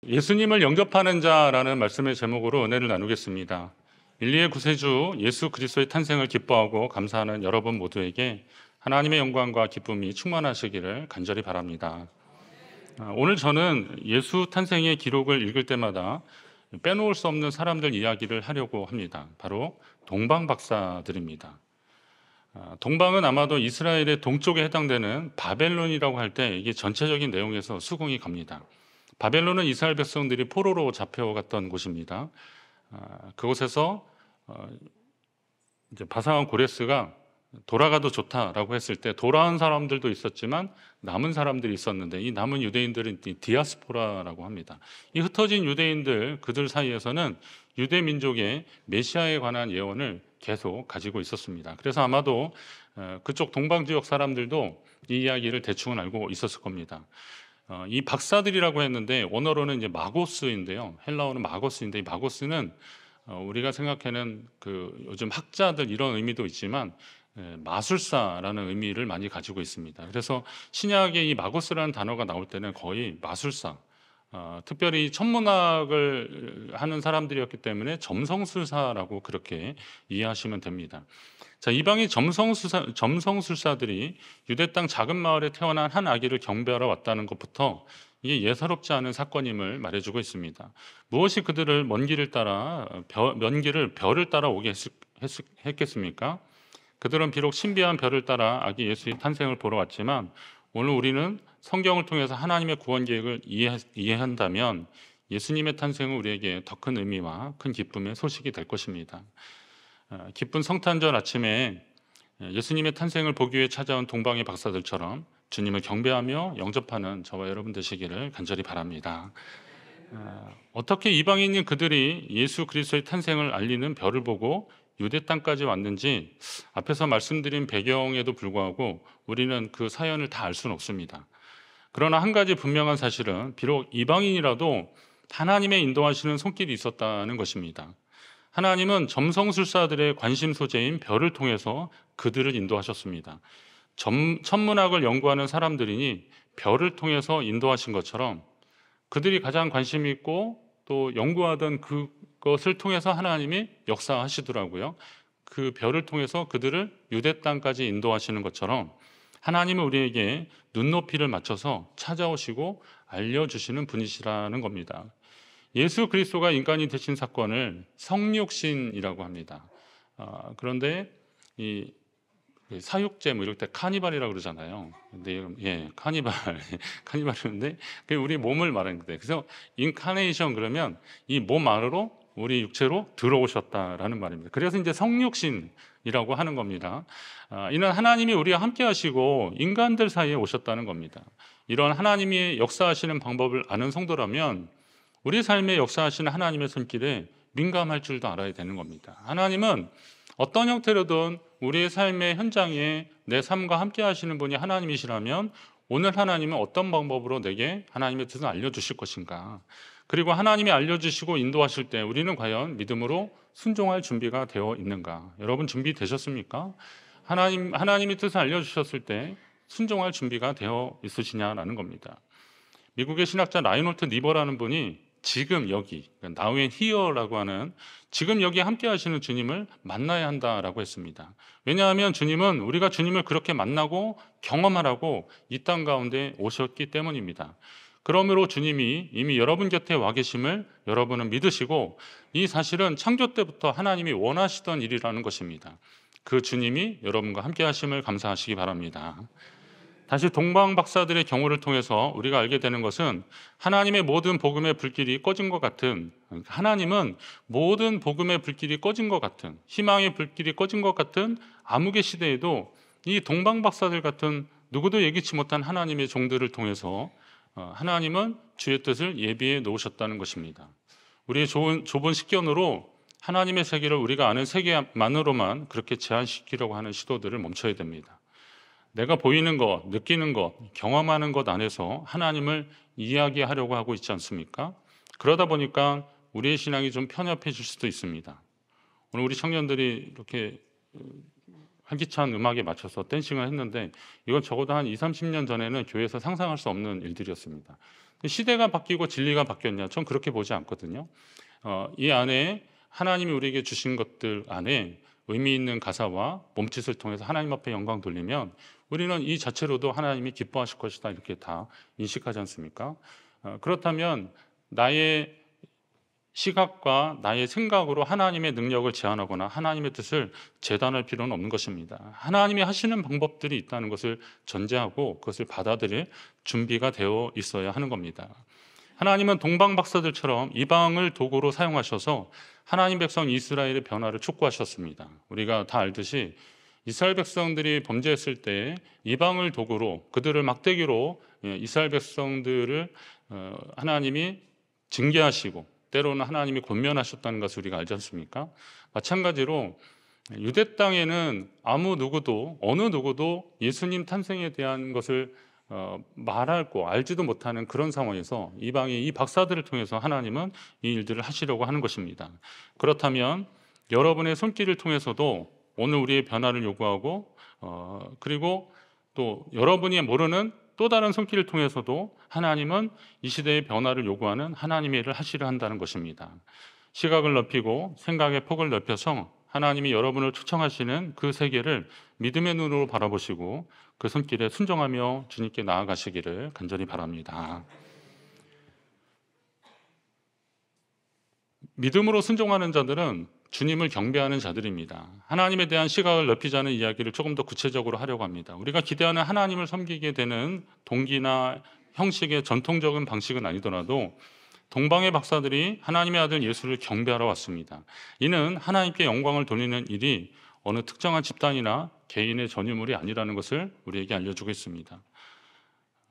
예수님을 영접하는 자라는 말씀의 제목으로 은혜를 나누겠습니다. 인류의 구세주 예수 그리스도의 탄생을 기뻐하고 감사하는 여러분 모두에게 하나님의 영광과 기쁨이 충만하시기를 간절히 바랍니다. 오늘 저는 예수 탄생의 기록을 읽을 때마다 빼놓을 수 없는 사람들 이야기를 하려고 합니다. 바로 동방 박사들입니다. 동방은 아마도 이스라엘의 동쪽에 해당되는 바벨론이라고 할 때 이게 전체적인 내용에서 수긍이 갑니다. 바벨론은 이스라엘 백성들이 포로로 잡혀갔던 곳입니다. 그곳에서 이제 바사왕 고레스가 돌아가도 좋다라고 했을 때 돌아온 사람들도 있었지만 남은 사람들이 있었는데 이 남은 유대인들은 디아스포라라고 합니다. 이 흩어진 유대인들 그들 사이에서는 유대 민족의 메시아에 관한 예언을 계속 가지고 있었습니다. 그래서 아마도 그쪽 동방 지역 사람들도 이 이야기를 대충은 알고 있었을 겁니다. 이 박사들이라고 했는데 원어로는 이제 마고스인데요. 헬라어는 마고스인데 이 마고스는 우리가 생각하는 그 요즘 학자들 이런 의미도 있지만 마술사라는 의미를 많이 가지고 있습니다. 그래서 신약에 이 마고스라는 단어가 나올 때는 거의 마술사, 특별히 천문학을 하는 사람들이었기 때문에 점성술사라고 그렇게 이해하시면 됩니다. 자, 이방인 점성술사들이 유대 땅 작은 마을에 태어난 한 아기를 경배하러 왔다는 것부터 이게 예사롭지 않은 사건임을 말해주고 있습니다. 무엇이 그들을 먼 길을 따라 별을 따라 오게 했겠습니까? 그들은 비록 신비한 별을 따라 아기 예수의 탄생을 보러 왔지만 오늘 우리는 성경을 통해서 하나님의 구원 계획을 이해한다면 예수님의 탄생은 우리에게 더 큰 의미와 큰 기쁨의 소식이 될 것입니다. 기쁜 성탄절 아침에 예수님의 탄생을 보기 위해 찾아온 동방의 박사들처럼 주님을 경배하며 영접하는 저와 여러분 되시기를 간절히 바랍니다. 어떻게 이방인인 그들이 예수 그리스도의 탄생을 알리는 별을 보고 유대 땅까지 왔는지 앞에서 말씀드린 배경에도 불구하고 우리는 그 사연을 다 알 수는 없습니다. 그러나 한 가지 분명한 사실은 비록 이방인이라도 하나님의 인도하시는 손길이 있었다는 것입니다. 하나님은 점성술사들의 관심 소재인 별을 통해서 그들을 인도하셨습니다. 천문학을 연구하는 사람들이니 별을 통해서 인도하신 것처럼 그들이 가장 관심 있고 또 연구하던 그것을 통해서 하나님이 역사하시더라고요. 그 별을 통해서 그들을 유대 땅까지 인도하시는 것처럼 하나님은 우리에게 눈높이를 맞춰서 찾아오시고 알려주시는 분이시라는 겁니다. 예수 그리스도가 인간이 되신 사건을 성육신이라고 합니다. 그런데 이 사육제 뭐 이럴 때 카니발이라고 그러잖아요. 근데 카니발인데 우리 몸을 말하는 건데 그래서 인카네이션 그러면 이 몸 안으로 우리 육체로 들어오셨다라는 말입니다. 그래서 이제 성육신이라고 하는 겁니다. 이는 하나님이 우리와 함께 하시고 인간들 사이에 오셨다는 겁니다. 이런 하나님이 역사하시는 방법을 아는 성도라면 우리 삶에 역사하시는 하나님의 손길에 민감할 줄도 알아야 되는 겁니다. 하나님은 어떤 형태로든 우리의 삶의 현장에 내 삶과 함께 하시는 분이 하나님이시라면 오늘 하나님은 어떤 방법으로 내게 하나님의 뜻을 알려주실 것인가? 그리고 하나님이 알려주시고 인도하실 때 우리는 과연 믿음으로 순종할 준비가 되어 있는가? 여러분 준비되셨습니까? 하나님의 뜻을 알려주셨을 때 순종할 준비가 되어 있으시냐라는 겁니다. 미국의 신학자 라이놀트 니버라는 분이 지금 여기, now and here라고 하는 지금 여기 함께 하시는 주님을 만나야 한다라고 했습니다. 왜냐하면 주님은 우리가 주님을 그렇게 만나고 경험하라고 이 땅 가운데 오셨기 때문입니다. 그러므로 주님이 이미 여러분 곁에 와 계심을 여러분은 믿으시고 이 사실은 창조 때부터 하나님이 원하시던 일이라는 것입니다. 그 주님이 여러분과 함께 하심을 감사하시기 바랍니다. 다시 동방 박사들의 경우를 통해서 우리가 알게 되는 것은 하나님의 모든 복음의 불길이 꺼진 것 같은 하나님은 모든 복음의 불길이 꺼진 것 같은 희망의 불길이 꺼진 것 같은 암흑의 시대에도 이 동방 박사들 같은 누구도 예기치 못한 하나님의 종들을 통해서 하나님은 주의 뜻을 예비해 놓으셨다는 것입니다. 우리의 좁은 식견으로 하나님의 세계를 우리가 아는 세계만으로만 그렇게 제한시키려고 하는 시도들을 멈춰야 됩니다. 내가 보이는 것, 느끼는 것, 경험하는 것 안에서 하나님을 이야기하려고 하고 있지 않습니까? 그러다 보니까 우리의 신앙이 좀 편협해질 수도 있습니다. 오늘 우리 청년들이 이렇게 활기찬 음악에 맞춰서 댄싱을 했는데 이건 적어도 한 20, 30년 전에는 교회에서 상상할 수 없는 일들이었습니다. 시대가 바뀌고 진리가 바뀌었냐? 전 그렇게 보지 않거든요. 이 안에 하나님이 우리에게 주신 것들 안에 의미 있는 가사와 몸짓을 통해서 하나님 앞에 영광 돌리면 우리는 이 자체로도 하나님이 기뻐하실 것이다, 이렇게 다 인식하지 않습니까? 그렇다면 나의 시각과 나의 생각으로 하나님의 능력을 제한하거나 하나님의 뜻을 재단할 필요는 없는 것입니다. 하나님이 하시는 방법들이 있다는 것을 전제하고 그것을 받아들일 준비가 되어 있어야 하는 겁니다. 하나님은 동방 박사들처럼 이방을 도구로 사용하셔서 하나님 백성 이스라엘의 변화를 촉구하셨습니다. 우리가 다 알듯이 이스라엘 백성들이 범죄했을 때 이방을 도구로, 그들을 막대기로 이스라엘 백성들을 하나님이 징계하시고 때로는 하나님이 권면하셨다는 것을 우리가 알지 않습니까? 마찬가지로 유대 땅에는 아무 누구도, 어느 누구도 예수님 탄생에 대한 것을 말하고 알지도 못하는 그런 상황에서 이방의 이 박사들을 통해서 하나님은 이 일들을 하시려고 하는 것입니다. 그렇다면 여러분의 손길을 통해서도 오늘 우리의 변화를 요구하고 그리고 또 여러분이 모르는 또 다른 손길을 통해서도 하나님은 이 시대의 변화를 요구하는 하나님의 일을 하시려 한다는 것입니다. 시각을 넓히고 생각의 폭을 넓혀서 하나님이 여러분을 초청하시는 그 세계를 믿음의 눈으로 바라보시고 그 손길에 순종하며 주님께 나아가시기를 간절히 바랍니다. 믿음으로 순종하는 자들은 주님을 경배하는 자들입니다. 하나님에 대한 시각을 넓히자는 이야기를 조금 더 구체적으로 하려고 합니다. 우리가 기대하는 하나님을 섬기게 되는 동기나 형식의 전통적인 방식은 아니더라도 동방의 박사들이 하나님의 아들 예수를 경배하러 왔습니다. 이는 하나님께 영광을 돌리는 일이 어느 특정한 집단이나 개인의 전유물이 아니라는 것을 우리에게 알려주고 있습니다.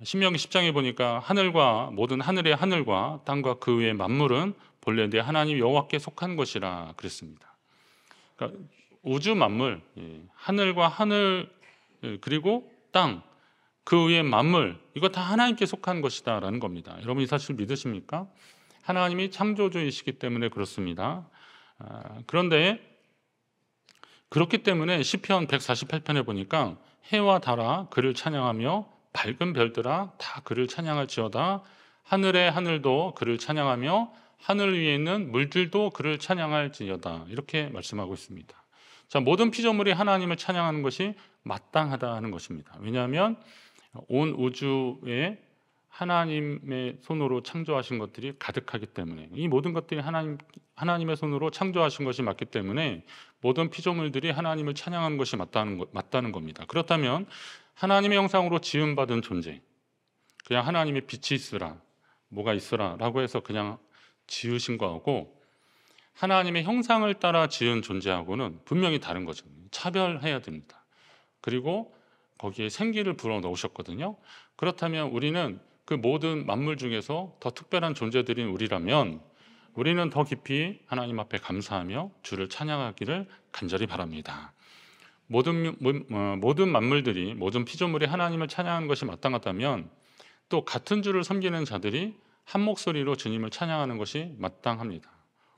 신명기 10장에 보니까 하늘과 모든 하늘의 하늘과 땅과 그 위의 만물은 본래 내 하나님 여호와께 속한 것이라 그랬습니다. 그러니까 우주 만물, 하늘과 하늘 그리고 땅, 그 위의 만물, 이거 다 하나님께 속한 것이다라는 겁니다. 여러분 이 사실 믿으십니까? 하나님이 창조주이시기 때문에 그렇습니다. 그런데 그렇기 때문에 시편 148편에 보니까 해와 달아 그를 찬양하며 밝은 별들아 다 그를 찬양할지어다. 하늘의 하늘도 그를 찬양하며 하늘 위에 있는 물들도 그를 찬양할지어다. 이렇게 말씀하고 있습니다. 자, 모든 피조물이 하나님을 찬양하는 것이 마땅하다 하는 것입니다. 왜냐하면 온 우주에 하나님의 손으로 창조하신 것들이 가득하기 때문에, 이 모든 것들이 하나님의 손으로 창조하신 것이 맞기 때문에 모든 피조물들이 하나님을 찬양하는 것이 맞다는 겁니다. 그렇다면 하나님의 형상으로 지음받은 존재, 그냥 하나님의 빛이 있으라, 뭐가 있으라 라고 해서 그냥 지으신 거하고 하나님의 형상을 따라 지은 존재하고는 분명히 다른 거죠. 차별해야 됩니다. 그리고 거기에 생기를 불어넣으셨거든요. 그렇다면 우리는 그 모든 만물 중에서 더 특별한 존재들인 우리라면 우리는 더 깊이 하나님 앞에 감사하며 주를 찬양하기를 간절히 바랍니다. 모든 만물들이, 모든 피조물이 하나님을 찬양하는 것이 마땅하다면 또 같은 주를 섬기는 자들이 한 목소리로 주님을 찬양하는 것이 마땅합니다.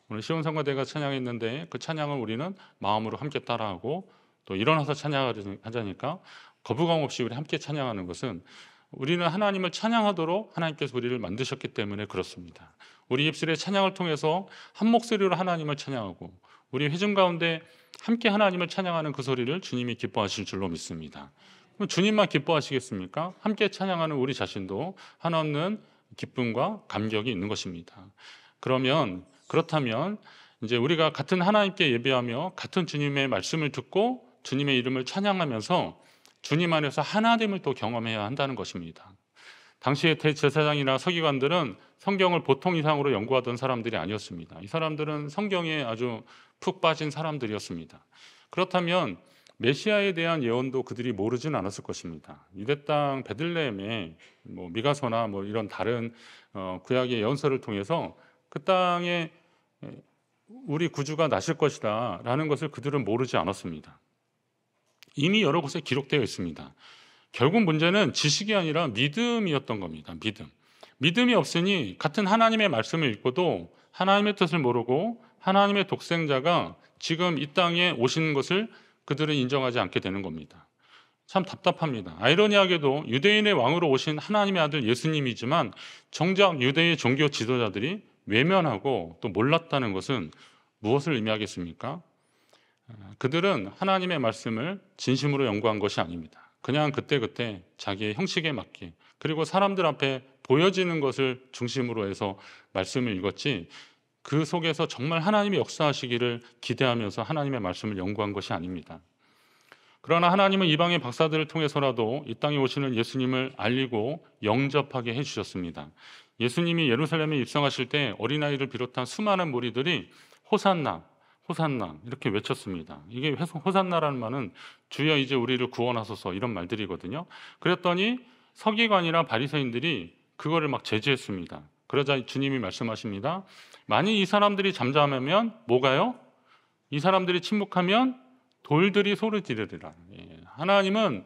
오늘 시온성가대가 찬양했는데 그 찬양을 우리는 마음으로 함께 따라하고 또 일어나서 찬양하자니까 거부감 없이 우리 함께 찬양하는 것은 우리는 하나님을 찬양하도록 하나님께서 우리를 만드셨기 때문에 그렇습니다. 우리 입술의 찬양을 통해서 한 목소리로 하나님을 찬양하고 우리 회중 가운데 함께 하나님을 찬양하는 그 소리를 주님이 기뻐하실 줄로 믿습니다. 그럼 주님만 기뻐하시겠습니까? 함께 찬양하는 우리 자신도 한없는 기쁨과 감격이 있는 것입니다. 그렇다면 이제 우리가 같은 하나님께 예배하며 같은 주님의 말씀을 듣고 주님의 이름을 찬양하면서 주님 안에서 하나됨을 또 경험해야 한다는 것입니다. 당시의 대제사장이나 서기관들은 성경을 보통 이상으로 연구하던 사람들이 아니었습니다. 이 사람들은 성경에 아주 푹 빠진 사람들이었습니다. 그렇다면 메시아에 대한 예언도 그들이 모르진 않았을 것입니다. 유대 땅 베들레헴에 미가서나 이런 다른 구약의 예언서를 통해서 그 땅에 우리 구주가 나실 것이다 라는 것을 그들은 모르지 않았습니다. 이미 여러 곳에 기록되어 있습니다. 결국 문제는 지식이 아니라 믿음이었던 겁니다. 믿음이 없으니 같은 하나님의 말씀을 읽고도 하나님의 뜻을 모르고 하나님의 독생자가 지금 이 땅에 오시는 것을 그들은 인정하지 않게 되는 겁니다. 참 답답합니다. 아이러니하게도 유대인의 왕으로 오신 하나님의 아들 예수님이지만 정작 유대의 종교 지도자들이 외면하고 또 몰랐다는 것은 무엇을 의미하겠습니까? 그들은 하나님의 말씀을 진심으로 연구한 것이 아닙니다. 그냥 그때그때 자기의 형식에 맞게, 그리고 사람들 앞에 보여지는 것을 중심으로 해서 말씀을 읽었지, 그 속에서 정말 하나님의 역사하시기를 기대하면서 하나님의 말씀을 연구한 것이 아닙니다. 그러나 하나님은 이방의 박사들을 통해서라도 이 땅에 오시는 예수님을 알리고 영접하게 해주셨습니다. 예수님이 예루살렘에 입성하실 때 어린아이를 비롯한 수많은 무리들이 호산나, 호산나 이렇게 외쳤습니다. 이게 호산나라는 말은 주여 이제 우리를 구원하소서 이런 말들이거든요. 그랬더니 서기관이나 바리새인들이 그거를 막 제지했습니다. 그러자 주님이 말씀하십니다. 만약 이 사람들이 잠잠하면 뭐가요? 이 사람들이 침묵하면 돌들이 소리 지르리라. 하나님은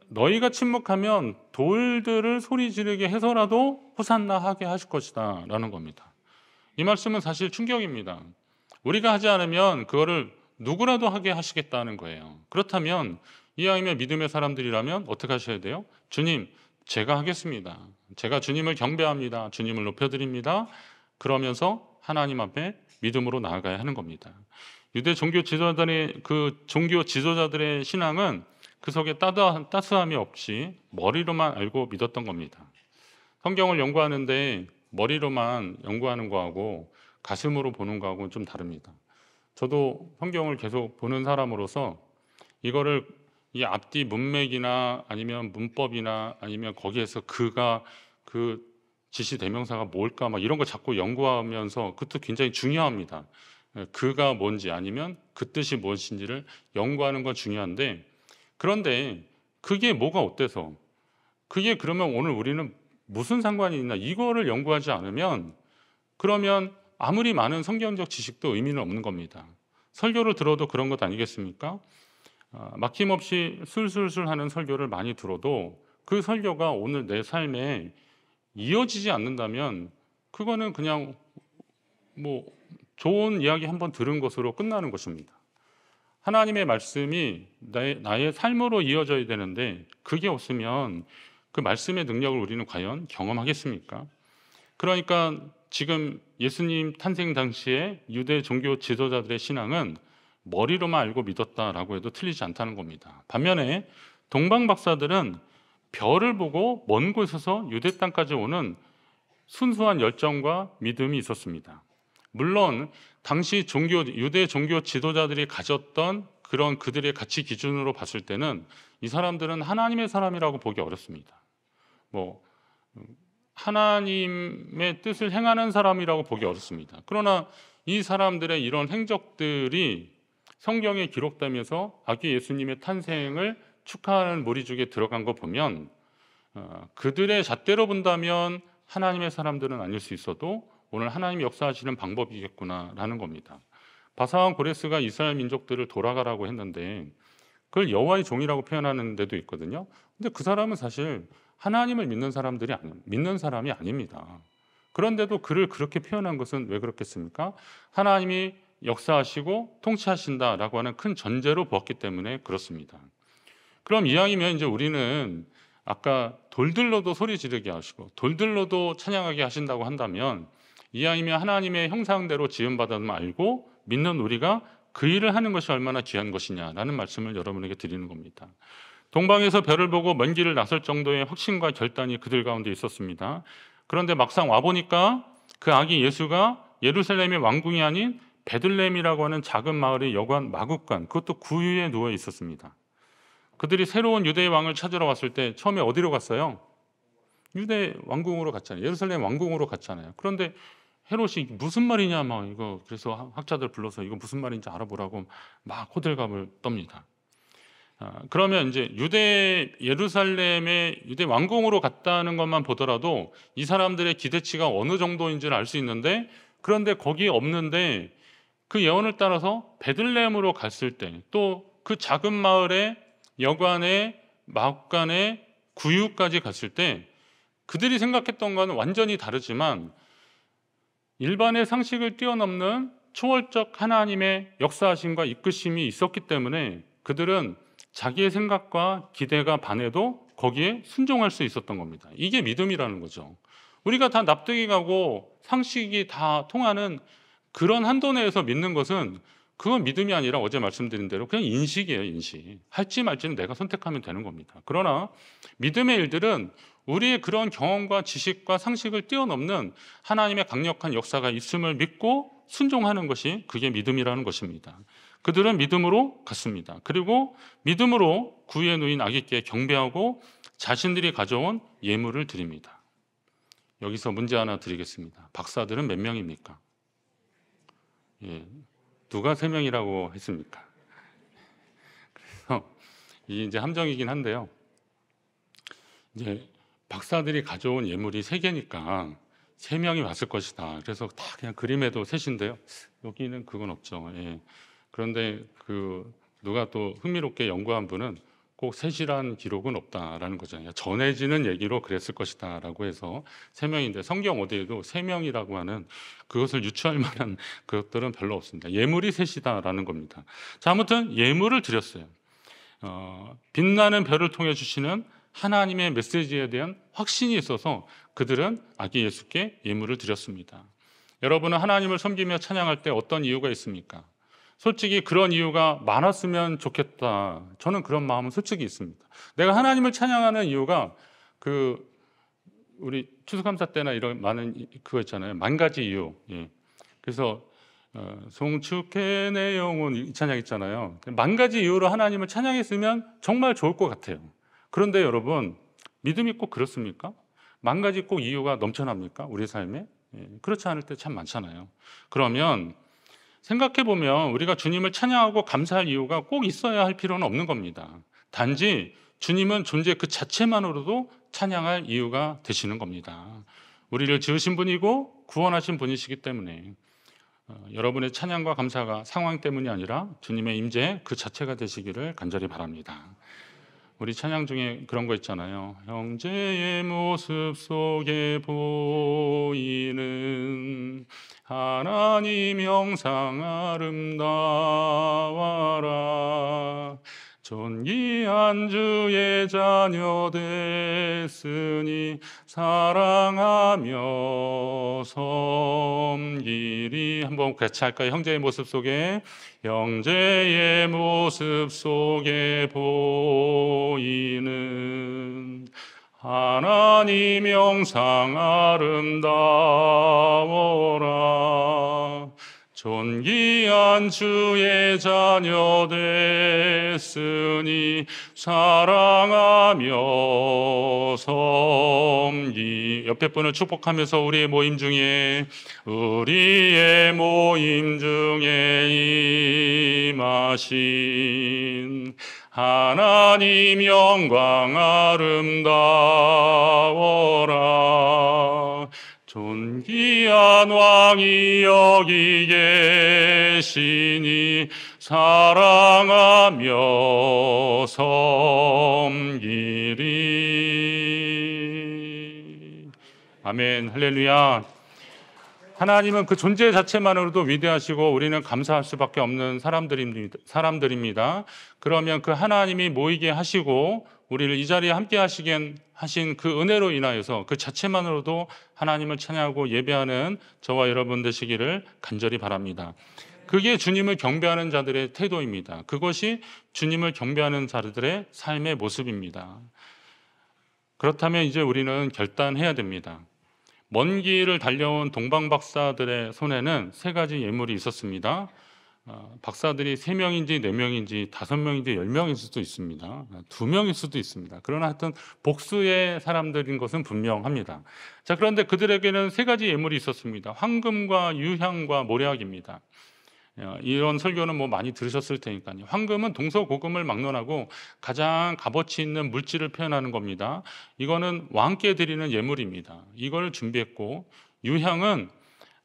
너희가 침묵하면 돌들을 소리 지르게 해서라도 호산나 하게 하실 것이다 라는 겁니다. 이 말씀은 사실 충격입니다. 우리가 하지 않으면 그거를 누구라도 하게 하시겠다는 거예요. 그렇다면 이왕이면 믿음의 사람들이라면 어떻게 하셔야 돼요? 주님, 제가 하겠습니다. 제가 주님을 경배합니다. 주님을 높여드립니다. 그러면서 하나님 앞에 믿음으로 나아가야 하는 겁니다. 유대 종교 지도자들의 신앙은 그 속에 따스함이 없이 머리로만 알고 믿었던 겁니다. 성경을 연구하는데 머리로만 연구하는 거하고 가슴으로 보는 거하고는 좀 다릅니다. 저도 성경을 계속 보는 사람으로서 이거를 이 앞뒤 문맥이나 아니면 문법이나 아니면 거기에서 그 지시 대명사가 뭘까 막 이런 거 자꾸 연구하면서 그것도 굉장히 중요합니다. 그가 뭔지 아니면 그 뜻이 무엇인지를 연구하는 건 중요한데, 그런데 그게 뭐가 어때서, 그게 그러면 오늘 우리는 무슨 상관이 있나, 이거를 연구하지 않으면 그러면 아무리 많은 성경적 지식도 의미는 없는 겁니다. 설교를 들어도 그런 것 아니겠습니까? 막힘없이 술술술 하는 설교를 많이 들어도 그 설교가 오늘 내 삶에 이어지지 않는다면 그거는 그냥 뭐 좋은 이야기 한번 들은 것으로 끝나는 것입니다. 하나님의 말씀이 나의 삶으로 이어져야 되는데 그게 없으면 그 말씀의 능력을 우리는 과연 경험하겠습니까? 그러니까 지금 예수님 탄생 당시에 유대 종교 지도자들의 신앙은 머리로만 알고 믿었다라고 해도 틀리지 않다는 겁니다. 반면에 동방 박사들은 별을 보고 먼 곳에서 유대 땅까지 오는 순수한 열정과 믿음이 있었습니다. 물론 당시 유대 종교 지도자들이 가졌던 그런 그들의 가치 기준으로 봤을 때는 이 사람들은 하나님의 사람이라고 보기 어렵습니다. 하나님의 뜻을 행하는 사람이라고 보기 어렵습니다. 그러나 이 사람들의 이런 행적들이 성경에 기록되면서 아기 예수님의 탄생을 축하하는 무리중에 들어간 거 보면 그들의 잣대로 본다면 하나님의 사람들은 아닐 수 있어도 오늘 하나님이 역사하시는 방법이겠구나라는 겁니다. 바사왕 고레스가 이스라엘 민족들을 돌아가라고 했는데 그걸 여호와의 종이라고 표현하는 데도 있거든요. 근데 그 사람은 사실 하나님을 믿는 사람이 아닙니다. 그런데도 그를 그렇게 표현한 것은 왜 그렇겠습니까? 하나님이 역사하시고 통치하신다라고 하는 큰 전제로 보았기 때문에 그렇습니다. 그럼 이왕이면 이제 우리는 아까 돌들로도 소리 지르게 하시고 돌들로도 찬양하게 하신다고 한다면 이왕이면 하나님의 형상대로 지음받았음을 알고 믿는 우리가 그 일을 하는 것이 얼마나 귀한 것이냐라는 말씀을 여러분에게 드리는 겁니다. 동방에서 별을 보고 먼 길을 나설 정도의 확신과 결단이 그들 가운데 있었습니다. 그런데 막상 와보니까 그 아기 예수가 예루살렘의 왕궁이 아닌 베들레헴이라고 하는 작은 마을의 여관 마국간, 그것도 구유에 누워 있었습니다. 그들이 새로운 유대의 왕을 찾으러 왔을 때 처음에 어디로 갔어요? 유대 왕궁으로 갔잖아요. 예루살렘 왕궁으로 갔잖아요. 그런데 헤롯이 무슨 말이냐 막 이거 그래서 학자들 불러서 이거 무슨 말인지 알아보라고 막 호들갑을 떱니다. 그러면 이제 예루살렘의 유대 왕궁으로 갔다는 것만 보더라도 이 사람들의 기대치가 어느 정도인지를 알 수 있는데, 그런데 거기 없는데 그 예언을 따라서 베들레헴으로 갔을 때, 또 그 작은 마을의 여관의 마국간의 구유까지 갔을 때 그들이 생각했던 것은 완전히 다르지만 일반의 상식을 뛰어넘는 초월적 하나님의 역사하심과 이끄심이 있었기 때문에 그들은 자기의 생각과 기대가 반해도 거기에 순종할 수 있었던 겁니다. 이게 믿음이라는 거죠. 우리가 다 납득이 가고 상식이 다 통하는 그런 한도 내에서 믿는 것은 그건 믿음이 아니라 어제 말씀드린 대로 그냥 인식이에요, 인식. 할지 말지는 내가 선택하면 되는 겁니다. 그러나 믿음의 일들은 우리의 그런 경험과 지식과 상식을 뛰어넘는 하나님의 강력한 역사가 있음을 믿고 순종하는 것이 그게 믿음이라는 것입니다. 그들은 믿음으로 갔습니다. 그리고 믿음으로 구유에 누인 아기께 경배하고 자신들이 가져온 예물을 드립니다. 여기서 문제 하나 드리겠습니다. 박사들은 몇 명입니까? 예, 누가 3명이라고 했습니까? 그래서 이제 함정이긴 한데요. 이제 박사들이 가져온 예물이 3개니까 3명이 왔을 것이다. 그래서 다 그냥 그림에도 셋인데요. 여기는 그건 없죠. 예. 그런데 누가 또 흥미롭게 연구한 분은 꼭 셋이란 기록은 없다라는 거잖아요. 전해지는 얘기로 그랬을 것이다라고 해서 3명인데 성경 어디에도 3명이라고 하는 그것을 유추할 만한 것들은 별로 없습니다. 예물이 셋이다라는 겁니다. 자, 아무튼 예물을 드렸어요. 빛나는 별을 통해 주시는 하나님의 메시지에 대한 확신이 있어서 그들은 아기 예수께 예물을 드렸습니다. 여러분은 하나님을 섬기며 찬양할 때 어떤 이유가 있습니까? 솔직히 그런 이유가 많았으면 좋겠다. 저는 그런 마음은 솔직히 있습니다. 내가 하나님을 찬양하는 이유가 우리 추수감사 때나 이런 많은 그거 있잖아요. 10,000가지 이유. 예. 그래서 송축해 내 영혼 이 찬양 있잖아요. 10,000가지 이유로 하나님을 찬양했으면 정말 좋을 것 같아요. 그런데 여러분, 믿음이 꼭 그렇습니까? 10,000가지 꼭 이유가 넘쳐납니까? 우리 삶에? 예. 그렇지 않을 때 참 많잖아요. 그러면 생각해보면 우리가 주님을 찬양하고 감사할 이유가 꼭 있어야 할 필요는 없는 겁니다. 단지 주님은 존재 그 자체만으로도 찬양할 이유가 되시는 겁니다. 우리를 지으신 분이고 구원하신 분이시기 때문에 여러분의 찬양과 감사가 상황 때문이 아니라 주님의 임재 그 자체가 되시기를 간절히 바랍니다. 우리 찬양 중에 그런 거 있잖아요. 형제의 모습 속에 보이는 하나님 형상 아름다워라. 존귀한 주의 자녀 됐으니 사랑하며 섬기리. 한번 같이 할까요? 형제의 모습 속에, 형제의 모습 속에 보이는 하나님 형상 아름다워라. 존귀한 주의 자녀 됐으니 사랑하며 섬기. 옆에 분을 축복하면서 우리의 모임 중에 임하신 하나님 영광 아름다워라. 존귀한 왕이 여기 계시니 사랑하며 섬기리. 아멘. 할렐루야. 하나님은 그 존재 자체만으로도 위대하시고 우리는 감사할 수밖에 없는 사람들입니다. 그러면 그 하나님이 모이게 하시고 우리를 이 자리에 함께 하신 그 은혜로 인하여서 그 자체만으로도 하나님을 찬양하고 예배하는 저와 여러분 되시기를 간절히 바랍니다. 그게 주님을 경배하는 자들의 태도입니다. 그것이 주님을 경배하는 자들의 삶의 모습입니다. 그렇다면 이제 우리는 결단해야 됩니다. 먼 길을 달려온 동방 박사들의 손에는 3가지 예물이 있었습니다. 박사들이 3명인지 4명인지 5명인지 10명일 수도 있습니다. 2명일 수도 있습니다. 그러나 하여튼 복수의 사람들인 것은 분명합니다. 자, 그런데 그들에게는 3가지 예물이 있었습니다. 황금과 유향과 모략입니다. 이런 설교는 뭐 많이 들으셨을 테니까요. 황금은 동서고금을 막론하고 가장 값어치 있는 물질을 표현하는 겁니다. 이거는 왕께 드리는 예물입니다. 이걸 준비했고, 유향은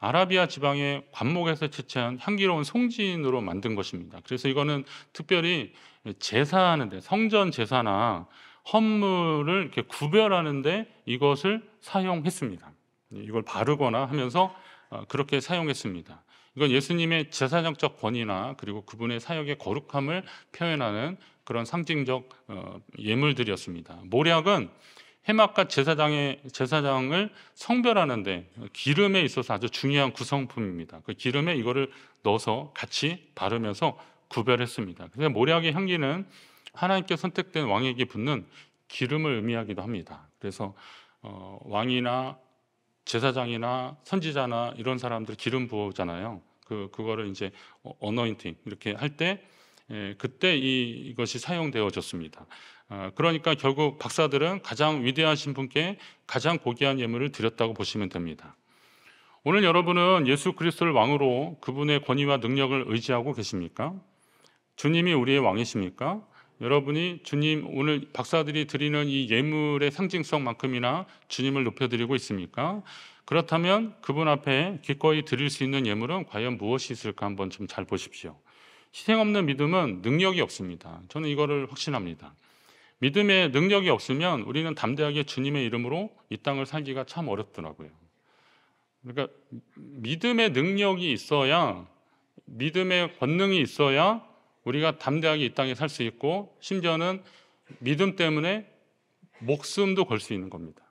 아라비아 지방의 관목에서 채취한 향기로운 송진으로 만든 것입니다. 그래서 이거는 특별히 제사하는데, 성전 제사나 헌물을 이렇게 구별하는데 이것을 사용했습니다. 이걸 바르거나 하면서 그렇게 사용했습니다. 이건 예수님의 제사장적 권위나 그리고 그분의 사역의 거룩함을 표현하는 그런 상징적 예물들이었습니다. 모략은 해막과 제사장을 성별하는데 기름에 있어서 아주 중요한 구성품입니다. 그 기름에 이거를 넣어서 같이 바르면서 구별했습니다. 그래서 모략의 향기는 하나님께 선택된 왕에게 붓는 기름을 의미하기도 합니다. 그래서 왕이나 제사장이나 선지자나 이런 사람들 기름 부어잖아요. 그거를 이제 어너인팅 이렇게 할 때 그때 이것이 사용되어졌습니다. 그러니까 결국 박사들은 가장 위대하신 분께 가장 고귀한 예물을 드렸다고 보시면 됩니다. 오늘 여러분은 예수 그리스도를 왕으로 그분의 권위와 능력을 의지하고 계십니까? 주님이 우리의 왕이십니까? 여러분이 주님, 오늘 박사들이 드리는 이 예물의 상징성만큼이나 주님을 높여드리고 있습니까? 그렇다면 그분 앞에 기꺼이 드릴 수 있는 예물은 과연 무엇이 있을까 한번 좀 잘 보십시오. 희생 없는 믿음은 능력이 없습니다. 저는 이거를 확신합니다. 믿음의 능력이 없으면 우리는 담대하게 주님의 이름으로 이 땅을 살기가 참 어렵더라고요. 그러니까 믿음의 능력이 있어야, 믿음의 권능이 있어야 우리가 담대하게 이 땅에 살 수 있고, 심지어는 믿음 때문에 목숨도 걸 수 있는 겁니다.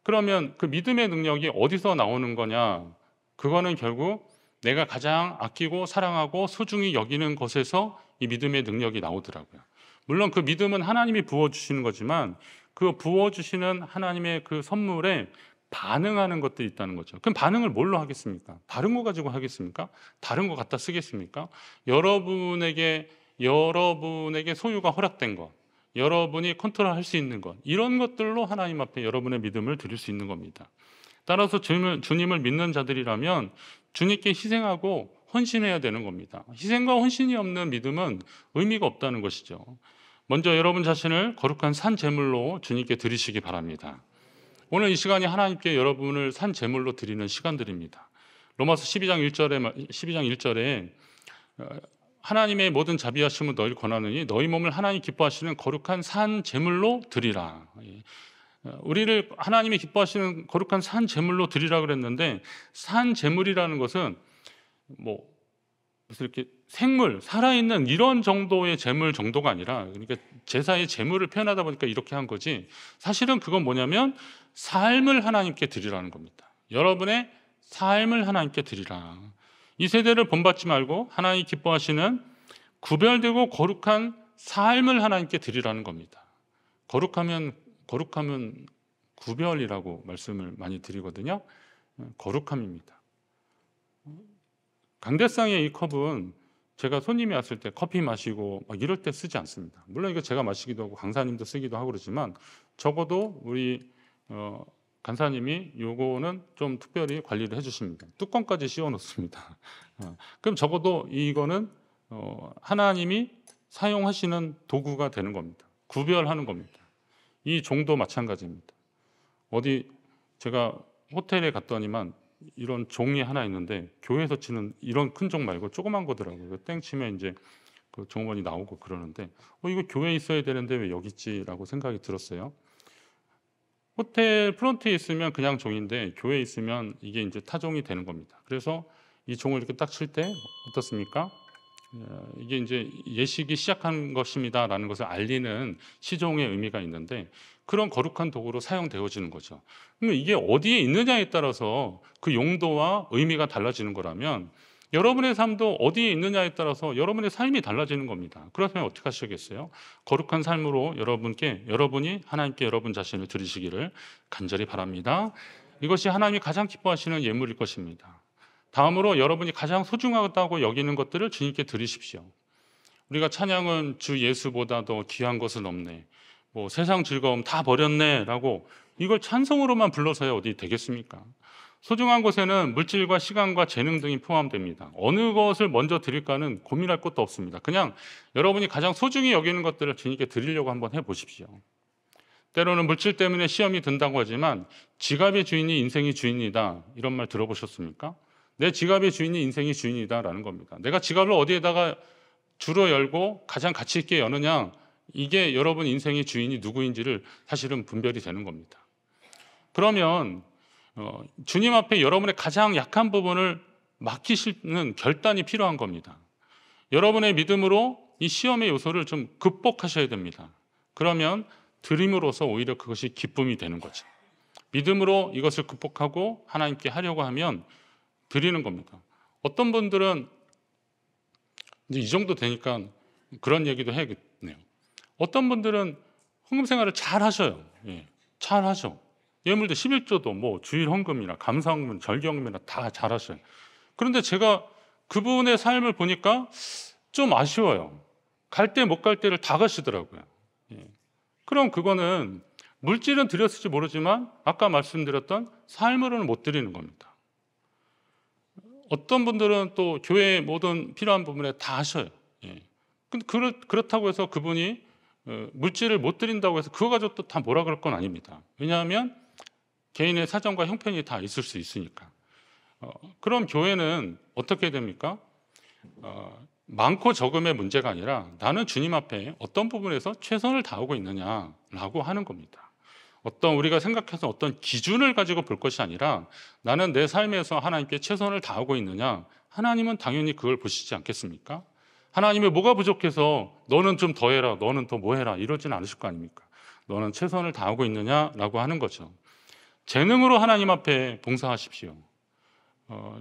그러면 그 믿음의 능력이 어디서 나오는 거냐? 그거는 결국 내가 가장 아끼고 사랑하고 소중히 여기는 것에서 이 믿음의 능력이 나오더라고요. 물론 그 믿음은 하나님이 부어주시는 거지만 그 부어주시는 하나님의 그 선물에 반응하는 것들이 있다는 거죠. 그럼 반응을 뭘로 하겠습니까? 다른 거 가지고 하겠습니까? 다른 거 갖다 쓰겠습니까? 여러분에게 소유가 허락된 것, 여러분이 컨트롤할 수 있는 것, 이런 것들로 하나님 앞에 여러분의 믿음을 드릴 수 있는 겁니다. 따라서 주님을 믿는 자들이라면 주님께 희생하고 헌신해야 되는 겁니다. 희생과 헌신이 없는 믿음은 의미가 없다는 것이죠. 먼저 여러분 자신을 거룩한 산 제물로 주님께 드리시기 바랍니다. 오늘 이 시간이 하나님께 여러분을 산 제물로 드리는 시간들입니다. 로마서 12장 1절에 하나님의 모든 자비하심은 너희를 권하느니 너희 몸을 하나님 기뻐하시는 거룩한 산 제물로 드리라. 우리를 하나님이 기뻐하시는 거룩한 산 제물로 드리라 그랬는데, 산 제물이라는 것은 무슨 이렇게 생물, 살아있는 이런 정도의 제물 정도가 아니라, 그러니까 제사의 제물을 표현하다 보니까 이렇게 한 거지, 사실은 그건 뭐냐면 삶을 하나님께 드리라는 겁니다. 여러분의 삶을 하나님께 드리라. 이 세대를 본받지 말고 하나님이 기뻐하시는 구별되고 거룩한 삶을 하나님께 드리라는 겁니다. 거룩하면 구별이라고 말씀을 많이 드리거든요. 거룩함입니다. 강대상의 이 컵은 제가 손님이 왔을 때 커피 마시고 막 이럴 때 쓰지 않습니다. 물론 이거 제가 마시기도 하고 강사님도 쓰기도 하고 그러지만, 적어도 우리 간사님이 요거는 좀 특별히 관리를 해주십니다. 뚜껑까지 씌워 놓습니다. 그럼 적어도 이거는 하나님이 사용하시는 도구가 되는 겁니다. 구별하는 겁니다. 이 종도 마찬가지입니다. 어디 제가 호텔에 갔더니만 이런 종이 하나 있는데, 교회에서 치는 이런 큰 종 말고 조그만 거더라고요. 땡 치면 이제 그 종원이 나오고 그러는데, 이거 교회에 있어야 되는데 왜 여기 있지라고 생각이 들었어요. 호텔 프론트에 있으면 그냥 종인데 교회에 있으면 이게 이제 타종이 되는 겁니다. 그래서 이 종을 이렇게 딱 칠 때 어떻습니까? 이게 이제 예식이 시작한 것입니다라는 것을 알리는 시종의 의미가 있는데, 그런 거룩한 도구로 사용되어지는 거죠. 그러면 이게 어디에 있느냐에 따라서 그 용도와 의미가 달라지는 거라면, 여러분의 삶도 어디에 있느냐에 따라서 여러분의 삶이 달라지는 겁니다. 그렇다면 어떻게 하시겠어요? 거룩한 삶으로 여러분이 하나님께 여러분 자신을 드리시기를 간절히 바랍니다. 이것이 하나님이 가장 기뻐하시는 예물일 것입니다. 다음으로 여러분이 가장 소중하다고 여기는 것들을 주님께 드리십시오. 우리가 찬양은 주 예수보다 더 귀한 것은 없네, 세상 즐거움 다 버렸네 라고 이걸 찬송으로만 불러서야 어디 되겠습니까? 소중한 것에는 물질과 시간과 재능 등이 포함됩니다. 어느 것을 먼저 드릴까는 고민할 것도 없습니다. 그냥 여러분이 가장 소중히 여기는 것들을 주님께 드리려고 한번 해보십시오. 때로는 물질 때문에 시험이 든다고 하지만 지갑의 주인이 인생의 주인이다, 이런 말 들어보셨습니까? 내 지갑의 주인이 인생의 주인이다 라는 겁니다. 내가 지갑을 어디에다가 주로 열고 가장 가치 있게 여느냐, 이게 여러분 인생의 주인이 누구인지를 사실은 분별이 되는 겁니다. 그러면 주님 앞에 여러분의 가장 약한 부분을 맡기시는 결단이 필요한 겁니다. 여러분의 믿음으로 이 시험의 요소를 좀 극복하셔야 됩니다. 그러면 드림으로서 오히려 그것이 기쁨이 되는 거죠. 믿음으로 이것을 극복하고 하나님께 하려고 하면 드리는 겁니다. 어떤 분들은 이제 이 정도 되니까 그런 얘기도 해야겠네요. 어떤 분들은 헌금 생활을 잘 하셔요. 예, 잘 하죠. 예물도 11조도 뭐 주일 헌금이나 감사 헌금, 절기 헌금이나 다 잘 하셔요. 그런데 제가 그분의 삶을 보니까 좀 아쉬워요. 갈 때 못 갈 때를 다 가시더라고요. 예. 그럼 그거는 물질은 드렸을지 모르지만 아까 말씀드렸던 삶으로는 못 드리는 겁니다. 어떤 분들은 또 교회의 모든 필요한 부분에 다 하셔요. 예. 근데 그렇다고 해서 그분이 물질을 못 드린다고 해서 그거 가지고 또 다 뭐라 그럴 건 아닙니다. 왜냐하면 개인의 사정과 형편이 다 있을 수 있으니까. 그럼 교회는 어떻게 됩니까? 많고 적음의 문제가 아니라 나는 주님 앞에 어떤 부분에서 최선을 다하고 있느냐라고 하는 겁니다. 어떤 우리가 생각해서 어떤 기준을 가지고 볼 것이 아니라 나는 내 삶에서 하나님께 최선을 다하고 있느냐, 하나님은 당연히 그걸 보시지 않겠습니까? 하나님의 뭐가 부족해서 너는 좀 더 해라, 너는 더 뭐 해라 이러진 않으실 거 아닙니까? 너는 최선을 다하고 있느냐라고 하는 거죠. 재능으로 하나님 앞에 봉사하십시오.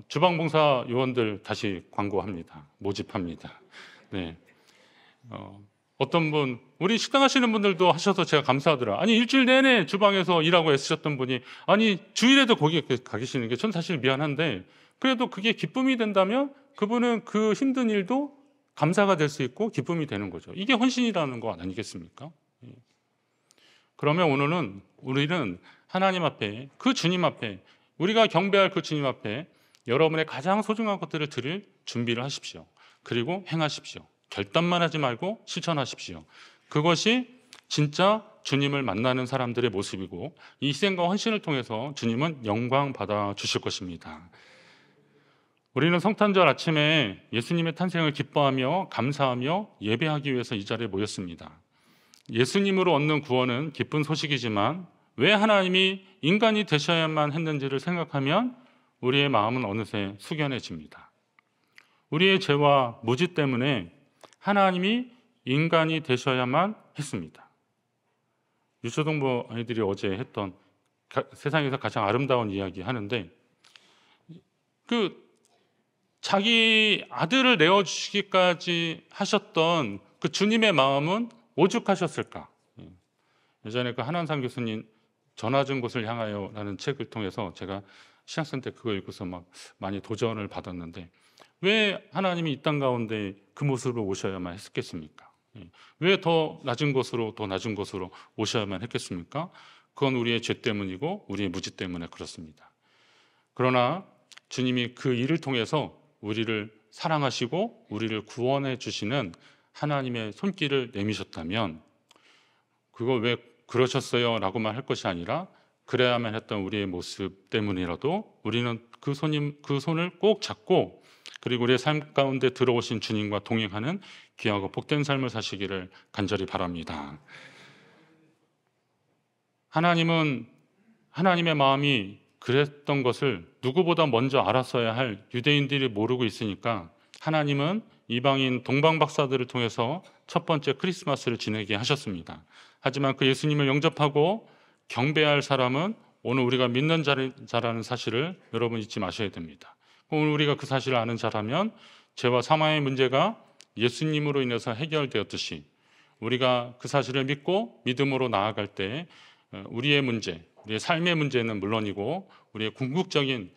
주방봉사 요원들 다시 광고합니다. 모집합니다. 네. 어떤 분, 우리 식당 하시는 분들도 하셔서 제가 감사하더라. 아니, 일주일 내내 주방에서 일하고 애쓰셨던 분이, 아니, 주일에도 거기에 가 계시는 게 전 사실 미안한데, 그래도 그게 기쁨이 된다면 그분은 그 힘든 일도 감사가 될 수 있고 기쁨이 되는 거죠. 이게 헌신이라는 거 아니겠습니까? 그러면 오늘은 우리는 하나님 앞에, 그 주님 앞에, 우리가 경배할 그 주님 앞에 여러분의 가장 소중한 것들을 드릴 준비를 하십시오. 그리고 행하십시오. 결단만 하지 말고 실천하십시오. 그것이 진짜 주님을 만나는 사람들의 모습이고 이 희생과 헌신을 통해서 주님은 영광 받아 주실 것입니다. 우리는 성탄절 아침에 예수님의 탄생을 기뻐하며 감사하며 예배하기 위해서 이 자리에 모였습니다. 예수님으로 얻는 구원은 기쁜 소식이지만 왜 하나님이 인간이 되셔야만 했는지를 생각하면 우리의 마음은 어느새 숙연해집니다. 우리의 죄와 무지 때문에 하나님이 인간이 되셔야만 했습니다. 유초동부 아이들이 어제 했던 세상에서 가장 아름다운 이야기 하는데 자기 아들을 내어주시기까지 하셨던 그 주님의 마음은 오죽하셨을까. 예전에 그 한한상 교수님 전화준 곳을 향하여 라는 책을 통해서 제가 신학생 때 그거 읽고서 막 많이 도전을 받았는데 왜 하나님이 이 땅 가운데 그 모습으로 오셔야만 했겠습니까? 왜 더 낮은 곳으로 오셔야만 했겠습니까? 그건 우리의 죄 때문이고 우리의 무지 때문에 그렇습니다. 그러나 주님이 그 일을 통해서 우리를 사랑하시고 우리를 구원해 주시는 하나님의 손길을 내미셨다면 그거 왜 그러셨어요? 라고만 할 것이 아니라 그래야만 했던 우리의 모습 때문이라도 우리는 그 손을 꼭 잡고 그리고 우리의 삶 가운데 들어오신 주님과 동행하는 귀하고 복된 삶을 사시기를 간절히 바랍니다. 하나님은 하나님의 마음이 그랬던 것을 누구보다 먼저 알았어야 할 유대인들이 모르고 있으니까 하나님은 이방인 동방 박사들을 통해서 첫 번째 크리스마스를 지내게 하셨습니다. 하지만 그 예수님을 영접하고 경배할 사람은 오늘 우리가 믿는 자라는 사실을 여러분 잊지 마셔야 됩니다. 오늘 우리가 그 사실을 아는 자라면 죄와 사망의 문제가 예수님으로 인해서 해결되었듯이 우리가 그 사실을 믿고 믿음으로 나아갈 때 우리의 문제, 우리의 삶의 문제는 물론이고 우리의 궁극적인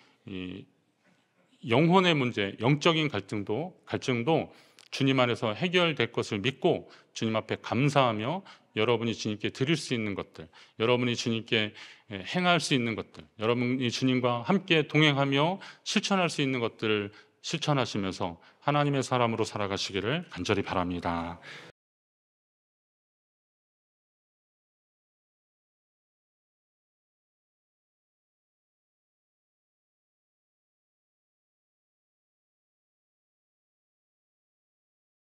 영혼의 문제, 영적인 갈증도 주님 안에서 해결될 것을 믿고 주님 앞에 감사하며 여러분이 주님께 드릴 수 있는 것들, 여러분이 주님께 행할 수 있는 것들, 여러분이 주님과 함께 동행하며 실천할 수 있는 것들을 실천하시면서 하나님의 사람으로 살아가시기를 간절히 바랍니다.